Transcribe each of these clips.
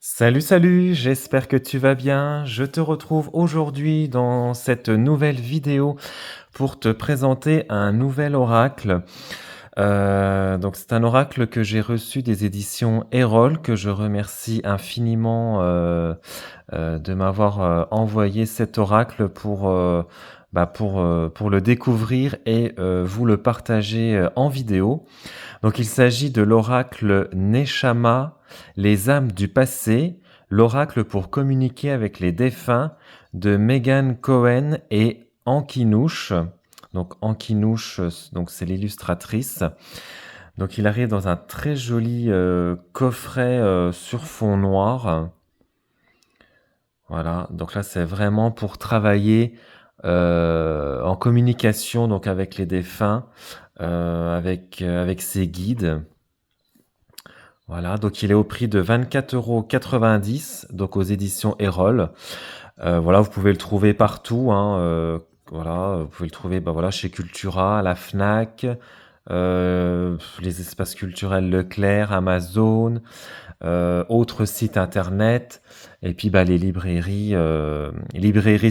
Salut, salut, j'espère que tu vas bien. Je te retrouve aujourd'hui dans cette nouvelle vidéo pour te présenter un nouvel oracle. Donc c'est un oracle que j'ai reçu des éditions Erol, que je remercie infiniment, de m'avoir, envoyé cet oracle pour le découvrir et vous le partager, en vidéo. Donc il s'agit de l'oracle Neshama, les âmes du passé, l'oracle pour communiquer avec les défunts de Megan Cohen et Ankinouche. Donc Ankinouche, donc c'est l'illustratrice. Donc il arrive dans un très joli coffret sur fond noir. Voilà, donc là c'est vraiment pour travailler en communication donc avec les défunts, avec ses guides. Voilà, donc il est au prix de 24,90 €, donc aux éditions Erol. Voilà, vous pouvez le trouver partout, hein, voilà, vous pouvez le trouver, bah, voilà, chez Cultura, à la Fnac, les espaces culturels Leclerc, Amazon, autres sites internet et puis, bah, les librairies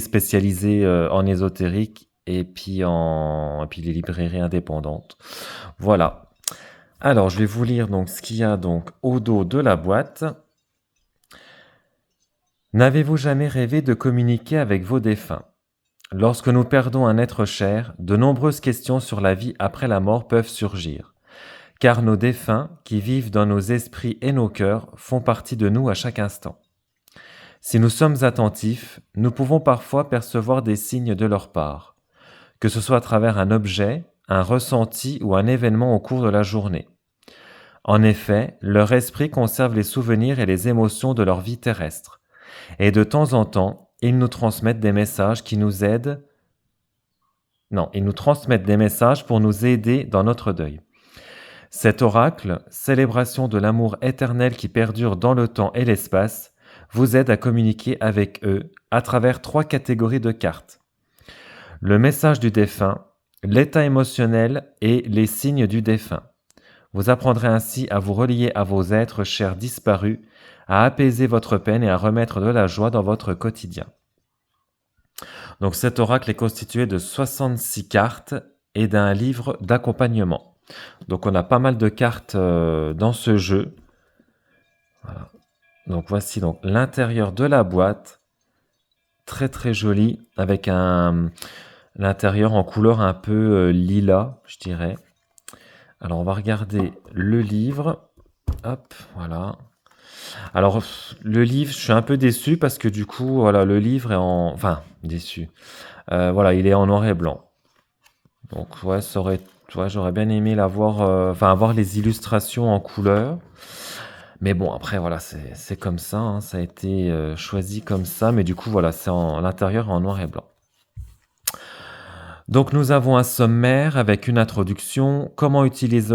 spécialisées, en ésotérique et puis les librairies indépendantes. Voilà. Alors, je vais vous lire donc ce qu'il y a donc au dos de la boîte. N'avez-vous jamais rêvé de communiquer avec vos défunts? Lorsque nous perdons un être cher, de nombreuses questions sur la vie après la mort peuvent surgir, car nos défunts, qui vivent dans nos esprits et nos cœurs, font partie de nous à chaque instant. Si nous sommes attentifs, nous pouvons parfois percevoir des signes de leur part, que ce soit à travers un objet, un ressenti ou un événement au cours de la journée. En effet, leur esprit conserve les souvenirs et les émotions de leur vie terrestre, et de temps en temps, ils nous transmettent des messages qui nous aident. Non, ils nous transmettent des messages pour nous aider dans notre deuil. Cet oracle, célébration de l'amour éternel qui perdure dans le temps et l'espace, vous aide à communiquer avec eux à travers 3 catégories de cartes. Le message du défunt, l'état émotionnel et les signes du défunt. Vous apprendrez ainsi à vous relier à vos êtres chers disparus, à apaiser votre peine et à remettre de la joie dans votre quotidien. Donc cet oracle est constitué de 66 cartes et d'un livre d'accompagnement. Donc on a pas mal de cartes dans ce jeu. Voilà. Donc voici donc l'intérieur de la boîte. Très très joli, avec l'intérieur en couleur un peu lilas, je dirais. Alors on va regarder le livre. Hop, voilà. Alors le livre, je suis un peu déçu parce que du coup, voilà, le livre est en... Enfin, déçu. Voilà, il est en noir et blanc. Donc ouais, j'aurais bien aimé l'avoir, avoir les illustrations en couleur. Mais bon, après voilà, c'est comme ça, hein, ça a été choisi comme ça. Mais du coup, voilà, l'intérieur est en noir et blanc. Donc nous avons un sommaire avec une introduction, comment utiliser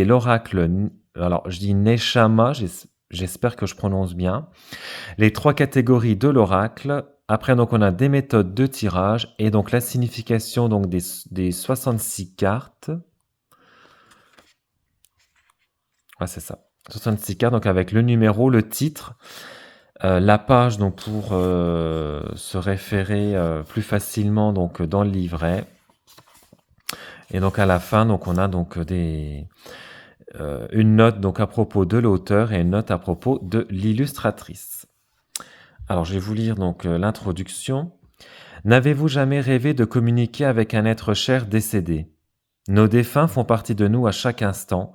l'oracle, alors je dis Neshama, j'espère que je prononce bien, les 3 catégories de l'oracle. Après donc on a des méthodes de tirage et donc la signification donc des 66 cartes. Ouais, c'est ça. 66 cartes donc avec le numéro, le titre, la page donc pour se référer plus facilement donc dans le livret. Et donc à la fin, donc on a donc une note donc à propos de l'auteur et une note à propos de l'illustratrice. Alors je vais vous lire donc l'introduction. N'avez-vous jamais rêvé de communiquer avec un être cher décédé? Nos défunts font partie de nous à chaque instant.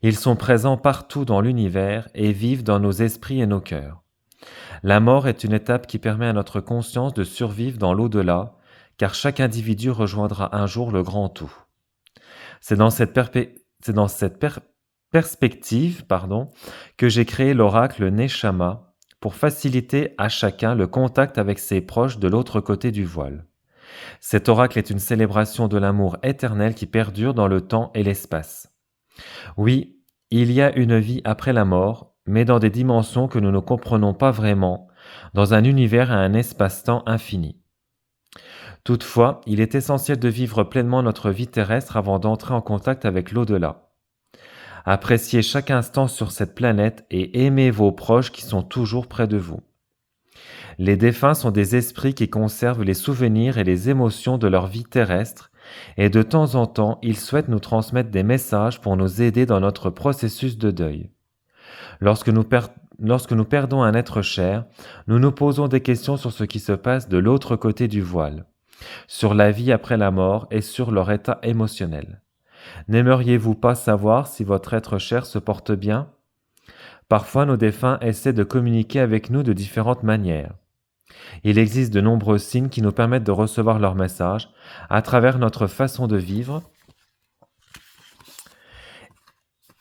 Ils sont présents partout dans l'univers et vivent dans nos esprits et nos cœurs. La mort est une étape qui permet à notre conscience de survivre dans l'au-delà, car chaque individu rejoindra un jour le grand tout. C'est dans cette perspective que j'ai créé l'oracle Neshama pour faciliter à chacun le contact avec ses proches de l'autre côté du voile. Cet oracle est une célébration de l'amour éternel qui perdure dans le temps et l'espace. Oui, il y a une vie après la mort, mais dans des dimensions que nous ne comprenons pas vraiment, dans un univers et un espace-temps infini. Toutefois, il est essentiel de vivre pleinement notre vie terrestre avant d'entrer en contact avec l'au-delà. Appréciez chaque instant sur cette planète et aimez vos proches qui sont toujours près de vous. Les défunts sont des esprits qui conservent les souvenirs et les émotions de leur vie terrestre et de temps en temps, ils souhaitent nous transmettre des messages pour nous aider dans notre processus de deuil. Lorsque nous, lorsque nous perdons un être cher, nous nous posons des questions sur ce qui se passe de l'autre côté du voile, sur la vie après la mort et sur leur état émotionnel. N'aimeriez-vous pas savoir si votre être cher se porte bien? Parfois, nos défunts essaient de communiquer avec nous de différentes manières. Il existe de nombreux signes qui nous permettent de recevoir leurs messages à travers notre façon de vivre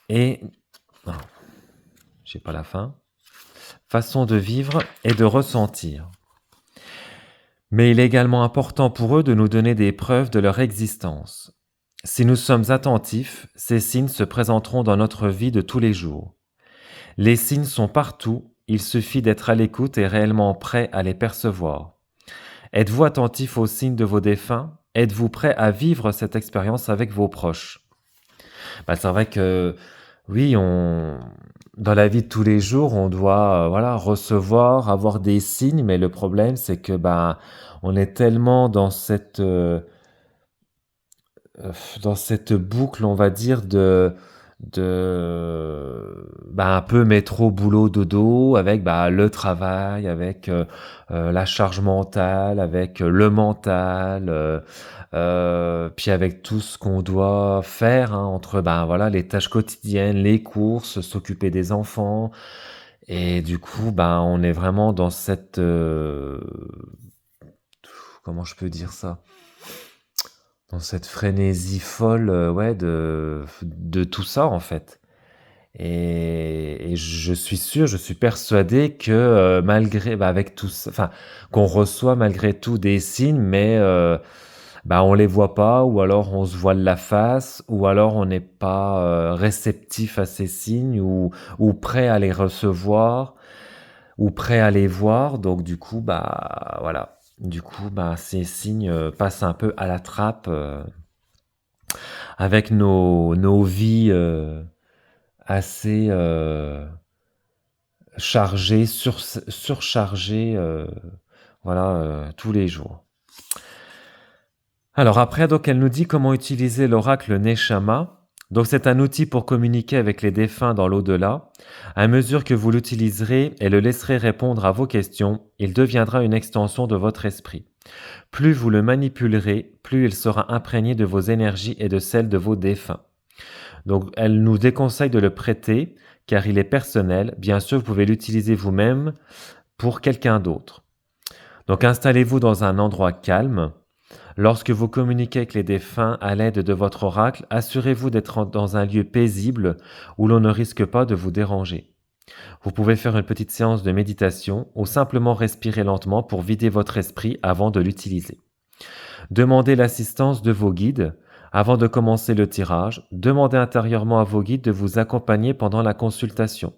et... Non, j'ai pas la fin. Façon de vivre et de ressentir. Mais il est également important pour eux de nous donner des preuves de leur existence. Si nous sommes attentifs, ces signes se présenteront dans notre vie de tous les jours. Les signes sont partout, il suffit d'être à l'écoute et réellement prêt à les percevoir. Êtes-vous attentif aux signes de vos défunts? Êtes-vous prêt à vivre cette expérience avec vos proches? C'est vrai que oui, dans la vie de tous les jours, on doit recevoir, avoir des signes, mais le problème c'est que on est tellement dans cette boucle, on va dire, un peu métro boulot dodo avec le travail, avec la charge mentale, avec le mental, puis avec tout ce qu'on doit faire entre les tâches quotidiennes, les courses, s'occuper des enfants, et du coup on est vraiment dans cette comment je peux dire ça? Dans cette frénésie folle, de tout ça, en fait. Et je suis sûr, je suis persuadé que, malgré avec tout ça qu'on reçoit malgré tout des signes, mais, on les voit pas, ou alors on se voile la face, ou alors on n'est pas, réceptif à ces signes, ou prêt à les recevoir, ou prêt à les voir. Donc du coup, voilà. Du coup, ces signes passent un peu à la trappe avec nos vies assez chargées, surchargées, tous les jours. Alors après, donc elle nous dit comment utiliser l'oracle Neshama. Donc c'est un outil pour communiquer avec les défunts dans l'au-delà. À mesure que vous l'utiliserez et le laisserez répondre à vos questions, il deviendra une extension de votre esprit. Plus vous le manipulerez, plus il sera imprégné de vos énergies et de celles de vos défunts. Donc elle nous déconseille de le prêter car il est personnel. Bien sûr, vous pouvez l'utiliser vous-même pour quelqu'un d'autre. Donc installez-vous dans un endroit calme. Lorsque vous communiquez avec les défunts à l'aide de votre oracle, assurez-vous d'être dans un lieu paisible où l'on ne risque pas de vous déranger. Vous pouvez faire une petite séance de méditation ou simplement respirer lentement pour vider votre esprit avant de l'utiliser. Demandez l'assistance de vos guides. Avant de commencer le tirage, demandez intérieurement à vos guides de vous accompagner pendant la consultation.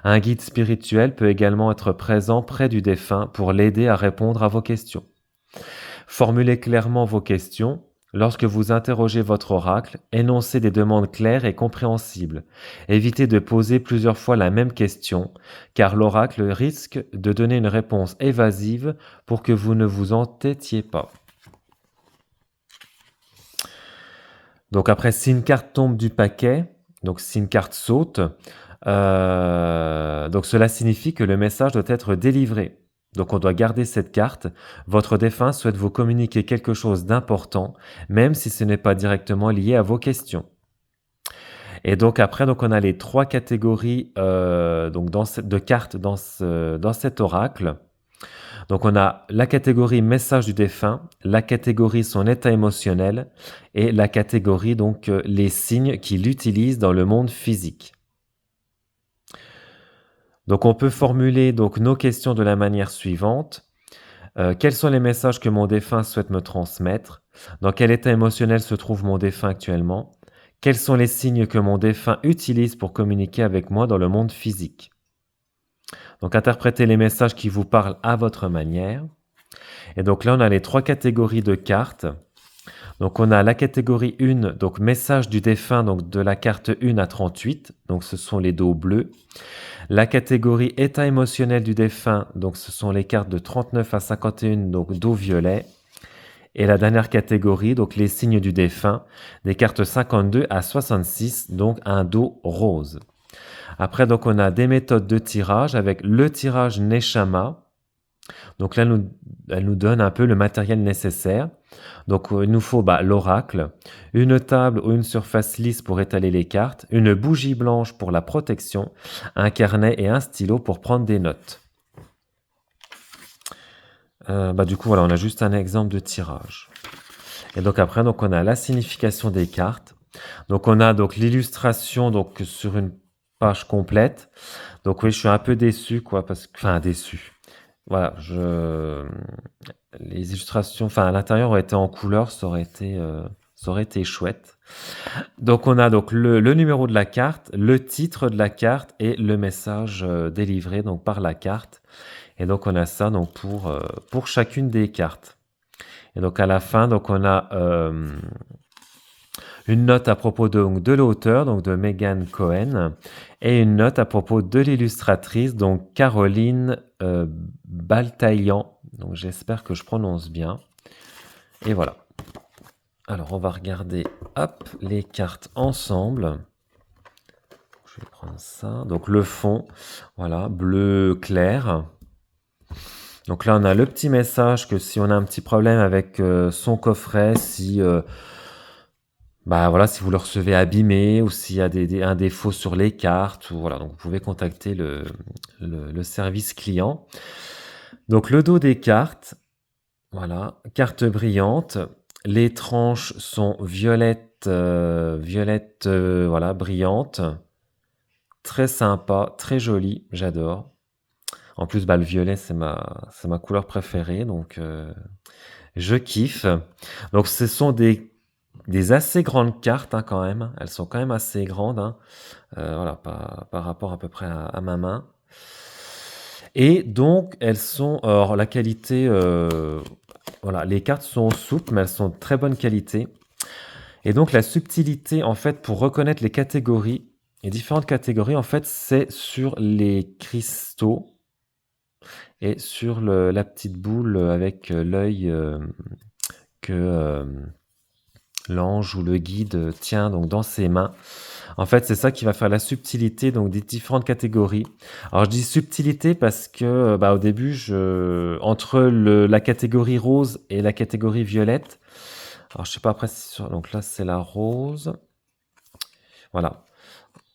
Un guide spirituel peut également être présent près du défunt pour l'aider à répondre à vos questions. Formulez clairement vos questions. Lorsque vous interrogez votre oracle, énoncez des demandes claires et compréhensibles. Évitez de poser plusieurs fois la même question, car l'oracle risque de donner une réponse évasive pour que vous ne vous entêtiez pas. Donc après, si une carte tombe du paquet, donc si une carte saute, donc cela signifie que le message doit être délivré. Donc on doit garder cette carte. Votre défunt souhaite vous communiquer quelque chose d'important, même si ce n'est pas directement lié à vos questions. Et donc après, on a les 3 catégories de cartes dans cet oracle. Donc on a la catégorie message du défunt, la catégorie son état émotionnel et la catégorie les signes qu'il utilise dans le monde physique. Donc on peut formuler nos questions de la manière suivante. Quels sont les messages que mon défunt souhaite me transmettre? Dans quel état émotionnel se trouve mon défunt actuellement? Quels sont les signes que mon défunt utilise pour communiquer avec moi dans le monde physique? Donc interprétez les messages qui vous parlent à votre manière. Et donc là, on a les 3 catégories de cartes. Donc on a la catégorie 1, donc message du défunt, donc de la carte 1 à 38, donc ce sont les dos bleus. La catégorie état émotionnel du défunt, donc ce sont les cartes de 39 à 51, donc dos violet. Et la dernière catégorie, donc les signes du défunt, des cartes 52 à 66, donc un dos rose. Après, donc on a des méthodes de tirage avec le tirage Neshama. Donc là, elle nous donne un peu le matériel nécessaire. Donc il nous faut l'oracle, une table ou une surface lisse pour étaler les cartes, une bougie blanche pour la protection, un carnet et un stylo pour prendre des notes. Du coup, voilà, on a juste un exemple de tirage. Et donc après, donc on a la signification des cartes. Donc on a donc l'illustration donc sur une page complète. Donc oui, je suis un peu déçu quoi, enfin déçu. Voilà, les illustrations, enfin à l'intérieur auraient été en couleur, ça aurait été chouette. Donc on a donc le numéro de la carte, le titre de la carte et le message délivré donc par la carte. Et donc on a ça donc pour chacune des cartes. Et donc à la fin donc on a une note à propos de l'auteur, donc de Megan Cohen, et une note à propos de l'illustratrice, donc Caroline Baltaillan. Donc j'espère que je prononce bien. Et voilà. Alors on va regarder les cartes ensemble. Je vais prendre ça. Donc le fond, voilà, bleu clair. Donc là on a le petit message que si on a un petit problème avec son coffret, si voilà, si vous le recevez abîmé ou s'il y a un défaut sur les cartes, ou voilà, donc vous pouvez contacter le service client. Donc le dos des cartes, voilà, carte brillante. Les tranches sont violettes, voilà, brillantes. Très sympa, très joli, j'adore. En plus, le violet, c'est ma couleur préférée, donc je kiffe. Donc ce sont des assez grandes cartes quand même. Elles sont quand même assez grandes, voilà, par rapport à peu près à ma main. Et donc elles sont, alors la qualité, voilà, les cartes sont souples, mais elles sont de très bonne qualité. Et donc la subtilité, en fait, pour reconnaître les catégories, les différentes catégories, en fait, c'est sur les cristaux et sur la petite boule avec l'œil que l'ange ou le guide tient donc dans ses mains. En fait, c'est ça qui va faire la subtilité donc des différentes catégories. Alors je dis subtilité parce que au début, entre la catégorie rose et la catégorie violette, alors je sais pas après donc là c'est la rose. Voilà.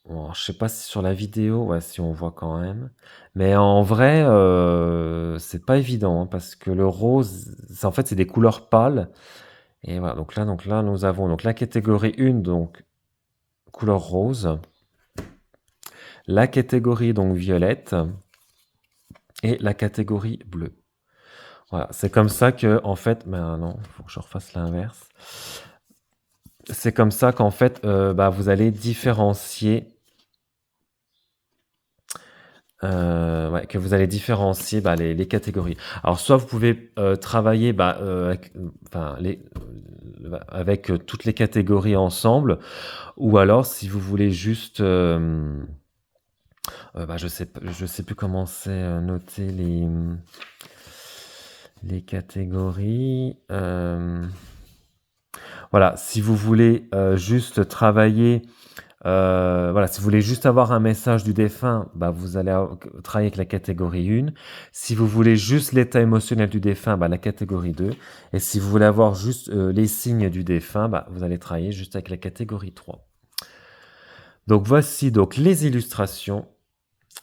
Bon, je sais pas si sur la vidéo, ouais, si on voit quand même. Mais en vrai, c'est pas évident parce que le rose, en fait, c'est des couleurs pâles. Et voilà, donc là, nous avons donc la catégorie 1, donc couleur rose, la catégorie donc violette et la catégorie bleue. Voilà, c'est comme ça que, en fait, non, il faut que je refasse l'inverse. C'est comme ça qu'en fait, vous allez différencier, que vous allez différencier les catégories. Alors, soit vous pouvez travailler avec toutes les catégories ensemble, ou alors si vous voulez juste, je sais plus comment c'est noter les catégories. Voilà, si vous voulez juste travailler, voilà, si vous voulez juste avoir un message du défunt, vous allez travailler avec la catégorie 1. Si vous voulez juste l'état émotionnel du défunt, la catégorie 2. Et si vous voulez avoir juste les signes du défunt, vous allez travailler juste avec la catégorie 3. Donc voici donc les illustrations.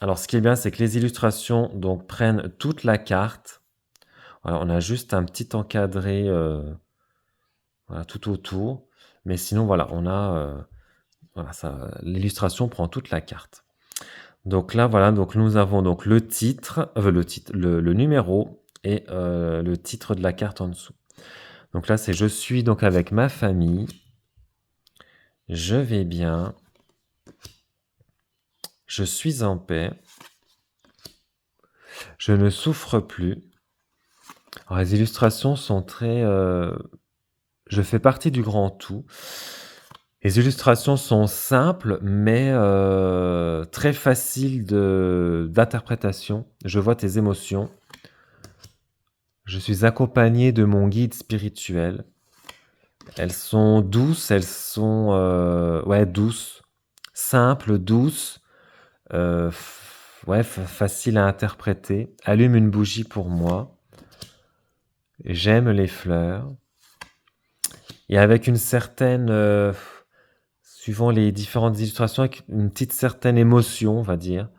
Alors ce qui est bien, c'est que les illustrations donc prennent toute la carte. Voilà, on a juste un petit encadré voilà, tout autour. Mais sinon, voilà, on a voilà, l'illustration prend toute la carte. Donc là, voilà, donc nous avons donc le titre, le numéro et le titre de la carte en dessous. Donc là, c'est je suis donc avec ma famille. Je vais bien. Je suis en paix. Je ne souffre plus. Alors, les illustrations sont très je fais partie du grand tout. Les illustrations sont simples, mais très faciles d'interprétation. Je vois tes émotions. Je suis accompagné de mon guide spirituel. Elles sont douces, elles sont douces, simples, douces, faciles à interpréter. Allume une bougie pour moi. J'aime les fleurs. Et avec une certaine, suivant les différentes illustrations, avec une petite certaine émotion, on va dire.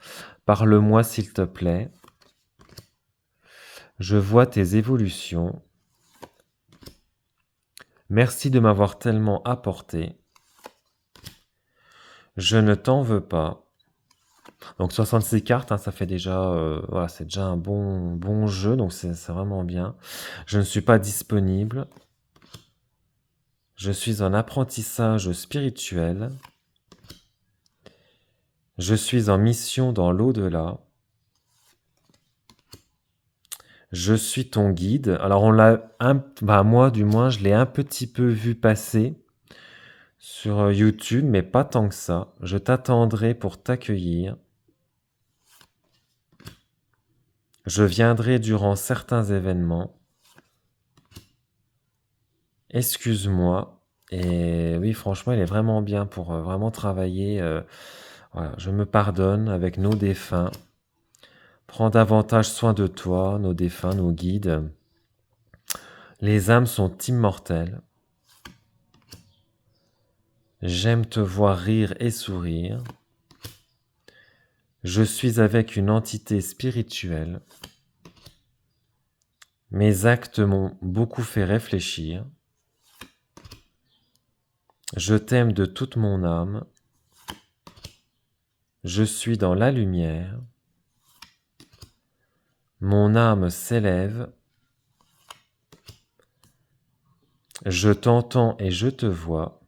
Parle-moi s'il te plaît. Je vois tes évolutions. Merci de m'avoir tellement apporté. Je ne t'en veux pas. Donc 66 cartes, hein, ça fait déjà, c'est déjà un bon jeu, donc c'est vraiment bien. Je ne suis pas disponible. Je suis en apprentissage spirituel. Je suis en mission dans l'au-delà. Je suis ton guide. Alors moi du moins, je l'ai un petit peu vu passer sur YouTube, mais pas tant que ça. Je t'attendrai pour t'accueillir. Je viendrai durant certains événements. Excuse-moi. Et oui, franchement, il est vraiment bien pour vraiment travailler. Voilà, je me pardonne avec nos défunts. Prends davantage soin de toi, nos défunts, nos guides. Les âmes sont immortelles. J'aime te voir rire et sourire. Je suis avec une entité spirituelle. Mes actes m'ont beaucoup fait réfléchir. Je t'aime de toute mon âme. Je suis dans la lumière. Mon âme s'élève. Je t'entends et je te vois.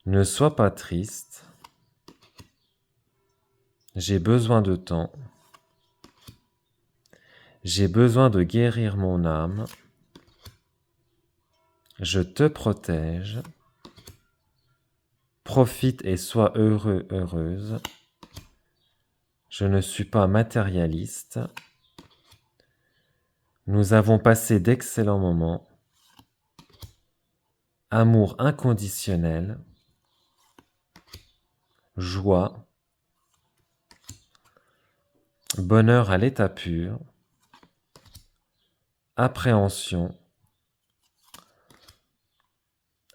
Ne sois pas triste. J'ai besoin de temps. J'ai besoin de guérir mon âme. Je te protège. Profite et sois heureux, heureuse. Je ne suis pas matérialiste. Nous avons passé d'excellents moments. Amour inconditionnel. Joie. Bonheur à l'état pur. Appréhension.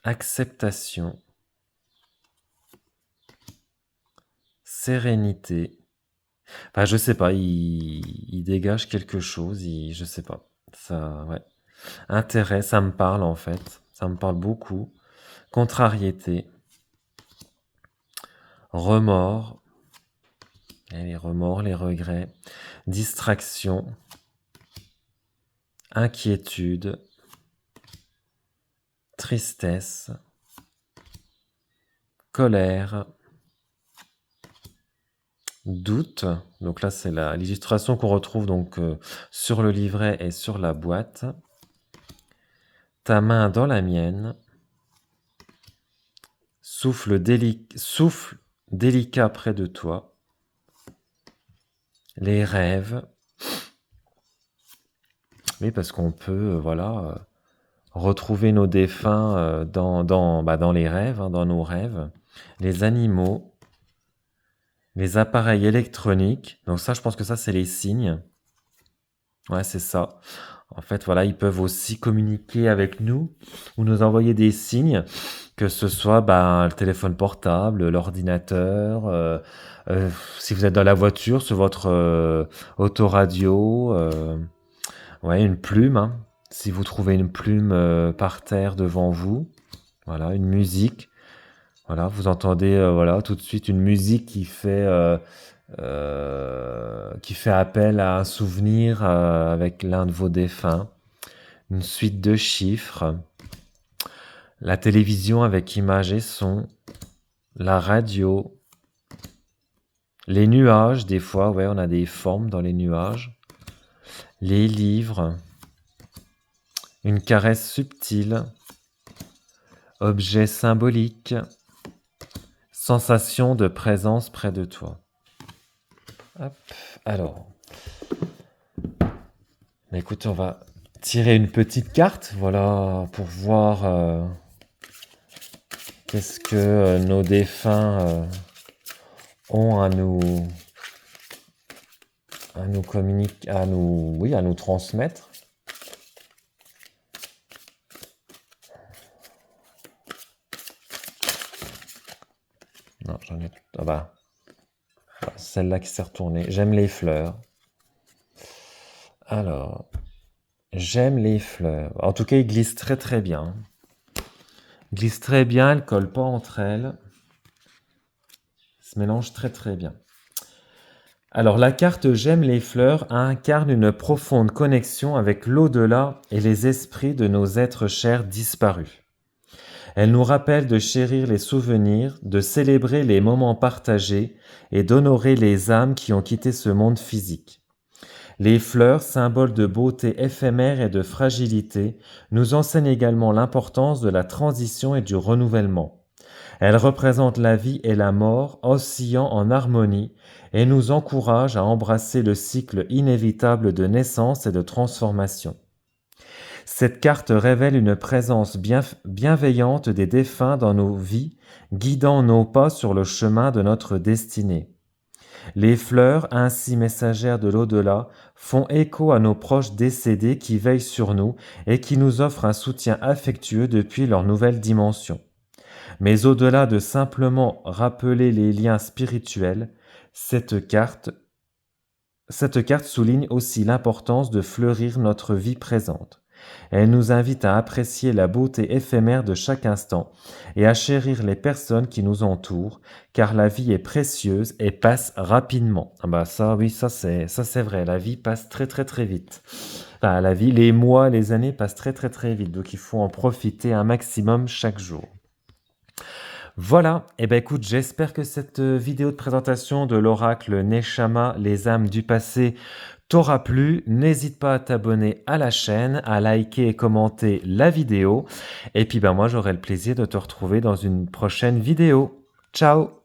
Acceptation. Sérénité. Enfin, je sais pas, il dégage quelque chose, je sais pas. Ça, ouais. Intérêt, ça me parle en fait. Ça me parle beaucoup. Contrariété. Remords. Et les remords, les regrets. Distraction. Inquiétude. Tristesse. Colère. Doute. Donc là, c'est l'illustration qu'on retrouve donc sur le livret et sur la boîte. Ta main dans la mienne. Souffle délicat près de toi. Les rêves. Oui, parce qu'on peut, retrouver nos défunts dans les rêves, hein, dans nos rêves. Les animaux. Les appareils électroniques. Donc ça, je pense que ça, c'est les signes. Ouais, c'est ça. En fait, voilà, ils peuvent aussi communiquer avec nous ou nous envoyer des signes, que ce soit le téléphone portable, l'ordinateur, si vous êtes dans la voiture, sur votre autoradio, une plume, hein. Si vous trouvez une plume par terre devant vous, voilà, une musique. Voilà, vous entendez tout de suite une musique qui fait appel à un souvenir avec l'un de vos défunts. Une suite de chiffres. La télévision avec images et sons. La radio. Les nuages, des fois, on a des formes dans les nuages. Les livres. une caresse subtile, objet symbolique, sensation de présence près de toi. Hop, alors, bah écoute, on va tirer une petite carte, voilà, pour voir qu'est-ce que nos défunts ont à nous communiquer, à nous transmettre. Non, j'en ai... Ah bah, voilà, celle-là qui s'est retournée. J'aime les fleurs. Alors, j'aime les fleurs. En tout cas, ils glissent très très bien. Ils glissent très bien, elles ne collent pas entre elles. Ils se mélangent très très bien. Alors, la carte J'aime les fleurs incarne une profonde connexion avec l'au-delà et les esprits de nos êtres chers disparus. Elle nous rappelle de chérir les souvenirs, de célébrer les moments partagés et d'honorer les âmes qui ont quitté ce monde physique. Les fleurs, symboles de beauté éphémère et de fragilité, nous enseignent également l'importance de la transition et du renouvellement. Elles représentent la vie et la mort oscillant en harmonie et nous encouragent à embrasser le cycle inévitable de naissance et de transformation. Cette carte révèle une présence bienveillante des défunts dans nos vies, guidant nos pas sur le chemin de notre destinée. Les fleurs, ainsi messagères de l'au-delà, font écho à nos proches décédés qui veillent sur nous et qui nous offrent un soutien affectueux depuis leur nouvelle dimension. Mais au-delà de simplement rappeler les liens spirituels, cette carte souligne aussi l'importance de fleurir notre vie présente. Elle nous invite à apprécier la beauté éphémère de chaque instant et à chérir les personnes qui nous entourent, car la vie est précieuse et passe rapidement. Ah bah ça, oui, ça c'est vrai. La vie passe très très très vite. Enfin, la vie, les mois, les années passent très très très vite. Donc il faut en profiter un maximum chaque jour. Voilà, et ben écoute, j'espère que cette vidéo de présentation de l'oracle Neshama, les âmes du passé, t'aura plu. N'hésite pas à t'abonner à la chaîne, à liker et commenter la vidéo. Et puis ben moi, j'aurai le plaisir de te retrouver dans une prochaine vidéo. Ciao!